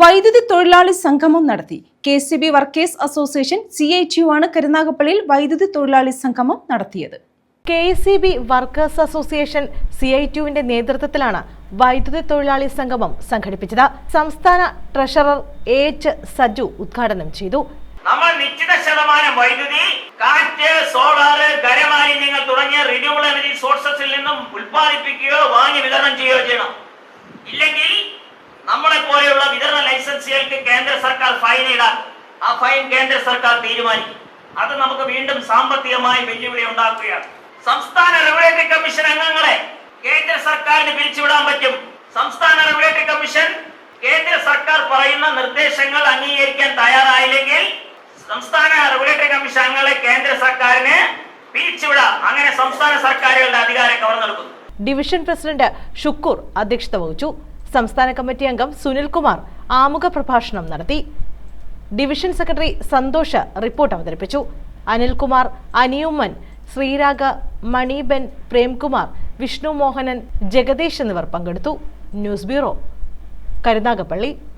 വൈദ്യുതി തൊഴിലാളി സംഗമം നടത്തി. KCB വർക്കേഴ്സ് അസോസിയേഷൻ CITU ആണ് കരുനാഗപ്പള്ളിയിൽ വൈദ്യുതി തൊഴിലാളി സംഗമം നടത്തിയത്. KCB വർക്കേഴ്സ് അസോസിയേഷൻ CITUവിന്റെ നേതൃത്വത്തിലാണ് വൈദ്യുതി തൊഴിലാളി സംഗമം സംഘടിപ്പിച്ചത്. സംസ്ഥാന ട്രഷറർ AH സജു ഉദ്ഘാടനം ചെയ്തു. നമ്മൾ നിശ്ചിത ശതമാനം വൈദ്യുതി, കാറ്റ്, സോളാർ, ഖരമാലിന്യങ്ങൾ തുടങ്ങിയ റിന്യൂവബിൾ എനർജി സോഴ്സസിൽ നിന്നും ഉൽപ്പാദിപ്പിക്കുകയോ വാങ്ങി വിതരണം ചെയ്യുകയോ ചെയ്യണം. ഇല്ലെങ്കിൽ നമ്മളെ പോലെയുള്ള വിതരണ ലൈസൻസുകൾക്ക് കേന്ദ്ര സർക്കാർ ഫൈൻ ഇടാൻ ആ ഫൈൻ കേന്ദ്ര സർക്കാർ തീരുമാനിക്കും. അത് നമുക്ക് വീണ്ടും സാമ്പത്തികമായി വെല്ലുവിളി ഉണ്ടാക്കുകയാണ്. സംസ്ഥാന റെഗുലേറ്ററി കമ്മീഷൻ അംഗങ്ങളെ കേന്ദ്ര സർക്കാരിന് പിരിച്ചുവിടാൻ പറ്റും. സംസ്ഥാന റെഗുലേറ്ററി കമ്മീഷൻ കേന്ദ്ര സർക്കാർ പറയുന്ന നിർദ്ദേശങ്ങൾ അംഗീകരിക്കാൻ തയ്യാറായില്ലെങ്കിൽ സംസ്ഥാന റെഗുലേറ്ററി കമ്മീഷൻ അംഗങ്ങളെ കേന്ദ്ര സർക്കാരിന് പിരിച്ചുവിടാം. അങ്ങനെ സംസ്ഥാന സർക്കാരുകളുടെ അധികാരം കവർന്നെടുക്കുന്നു. ഡിവിഷൻ പ്രസിഡന്റ് ഷുക്കൂർ അധ്യക്ഷത വഹിച്ചു. സംസ്ഥാന കമ്മിറ്റി അംഗം സുനിൽകുമാർ ആമുഖ പ്രഭാഷണം നടത്തി. ഡിവിഷൻ സെക്രട്ടറി സന്തോഷ് റിപ്പോർട്ട് അവതരിപ്പിച്ചു. അനിൽകുമാർ, അനിയുമ്മൻ, ശ്രീരാഗ, മണിബെൻ, പ്രേംകുമാർ, വിഷ്ണു മോഹനൻ, ജഗദീഷ് എന്നിവർ പങ്കെടുത്തു. News bureau, Karunagappally.